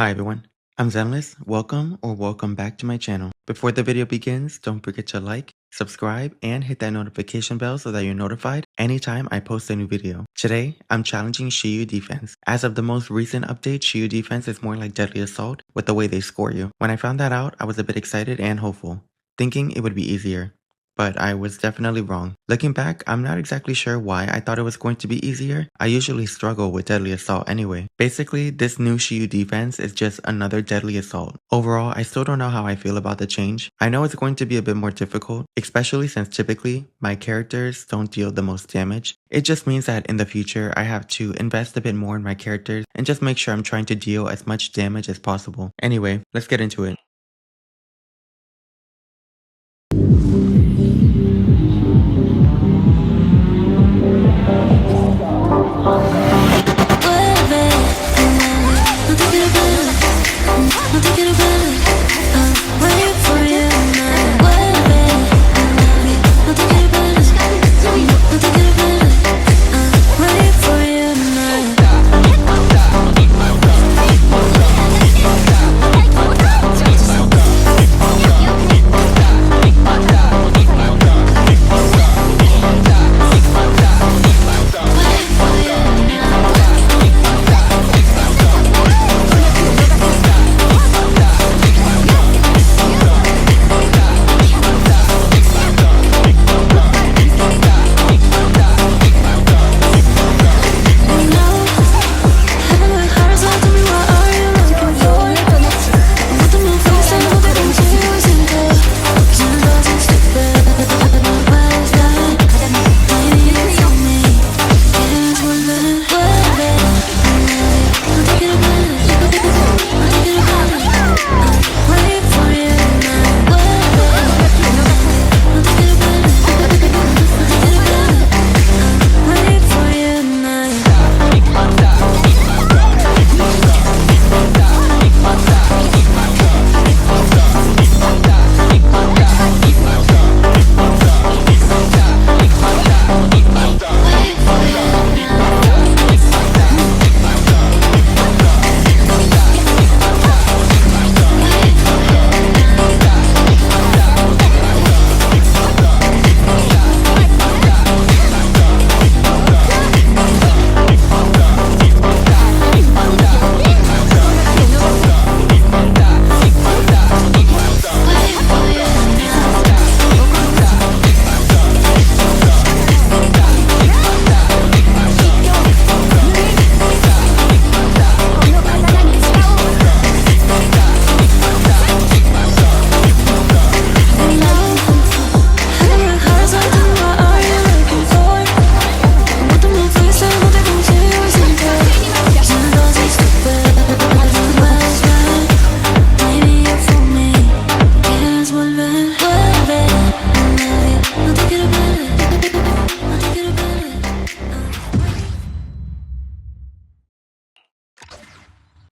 Hi everyone, I'm Zenless. Welcome back to my channel. Before the video begins, don't forget to like, subscribe, and hit that notification bell so that you're notified anytime I post a new video. Today, I'm challenging Shiyu defense. As of the most recent update, Shiyu defense is more like Deadly Assault with the way they score you. When I found that out, I was a bit excited and hopeful, thinking it would be easier. But I was definitely wrong. Looking back, I'm not exactly sure why I thought it was going to be easier. I usually struggle with Deadly Assault anyway. Basically, this new Shiyu defense is just another Deadly Assault. Overall, I still don't know how I feel about the change. I know it's going to be a bit more difficult, especially since typically, my characters don't deal the most damage. It just means that in the future, I have to invest a bit more in my characters and just make sure I'm trying to deal as much damage as possible. Anyway, let's get into it.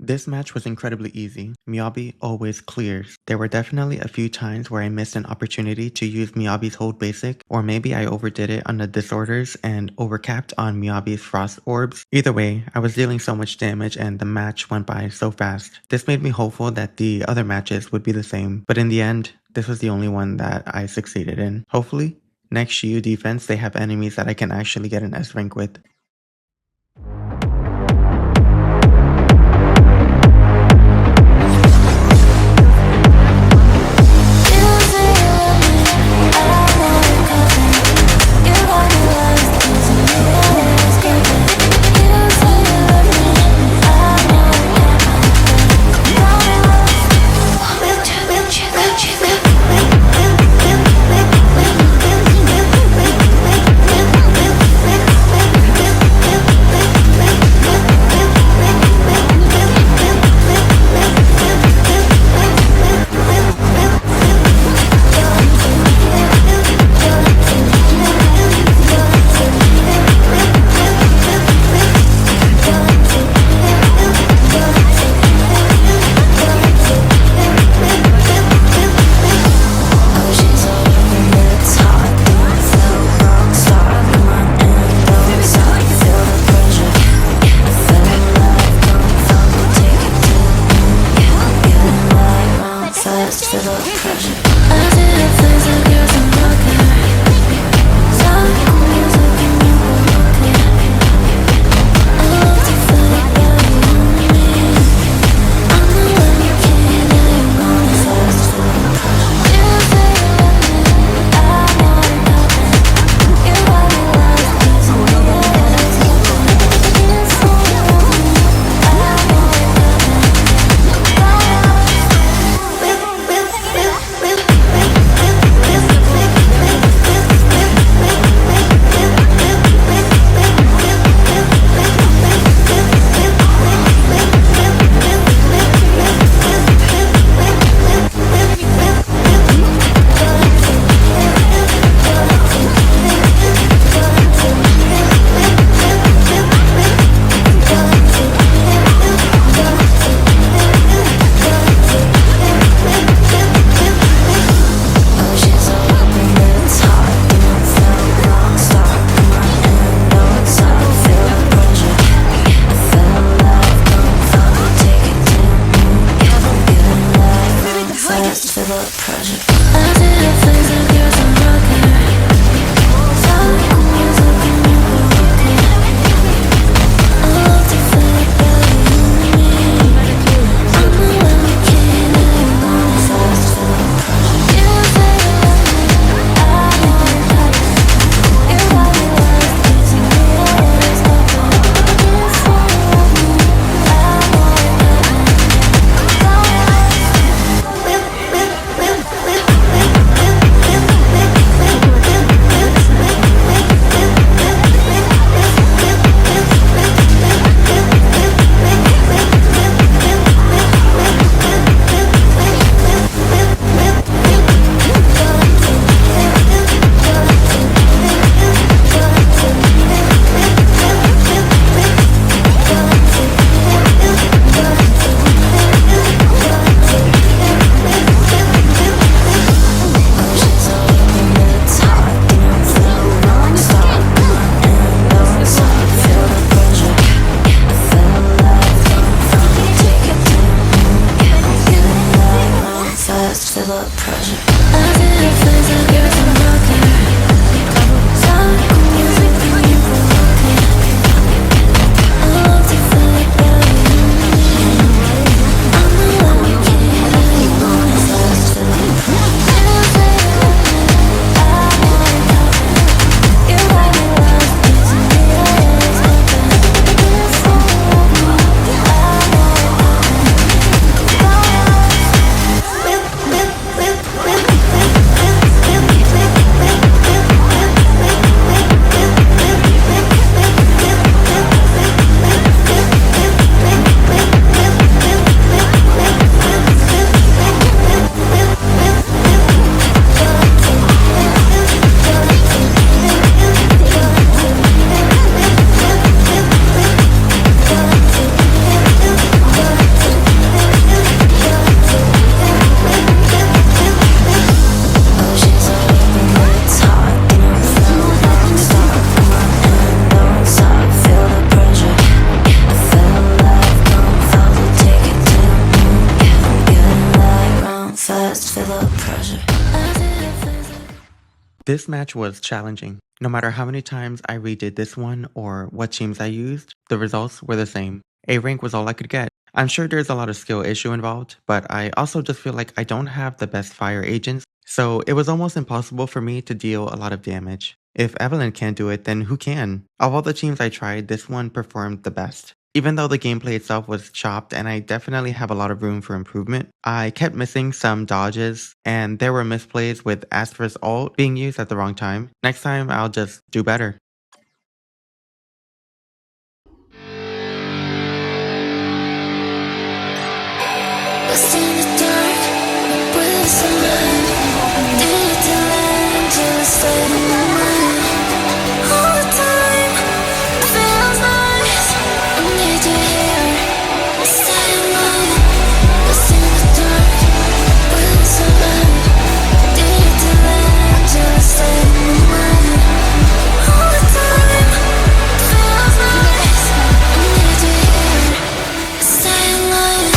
This match was incredibly easy. Miyabi always clears. There were definitely a few times where I missed an opportunity to use Miyabi's hold basic, or maybe I overdid it on the disorders and overcapped on Miyabi's frost orbs. Either way, I was dealing so much damage and the match went by so fast. This made me hopeful that the other matches would be the same, but in the end, this was the only one that I succeeded in. Hopefully, next Shiyu defense they have enemies that I can actually get an S rank with. This match was challenging. No matter how many times I redid this one or what teams I used, the results were the same. A rank was all I could get. I'm sure there's a lot of skill issue involved, but I also just feel like I don't have the best fire agents, so it was almost impossible for me to deal a lot of damage. If Evelyn can't do it, then who can? Of all the teams I tried, this one performed the best. Even though the gameplay itself was chopped and I definitely have a lot of room for improvement, I kept missing some dodges and there were misplays with Astra's ult being used at the wrong time. Next time I'll just do better. Lost in the dark, with the sunlight. Digital angels light in my mind. All the time, it feels nice. I need you here, stay alive. Lost in the dark, with the sunlight. Digital angels light in my mind. All the time, it feels nice. I need you here, stay alive.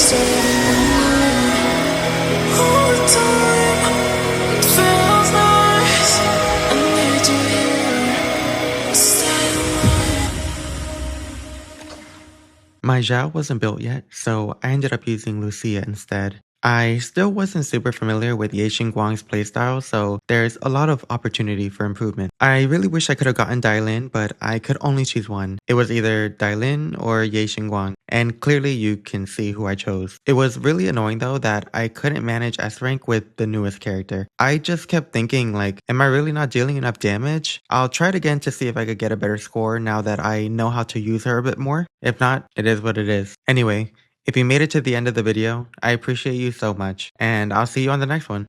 stayed in my mind. All the time, it feels nice. I need you here. Stay. My Zhao wasn't built yet, so I ended up using Lucia instead. I still wasn't super familiar with Ye Xingguang's playstyle, so there's a lot of opportunity for improvement. I really wish I could have gotten Dailin, but I could only choose one. It was either Dailin or Ye Xingguang, and clearly you can see who I chose. It was really annoying though that I couldn't manage S rank with the newest character. I just kept thinking like, am I really not dealing enough damage? I'll try it again to see if I could get a better score now that I know how to use her a bit more. If not, it is what it is. Anyway, if you made it to the end of the video, I appreciate you so much, and I'll see you on the next one.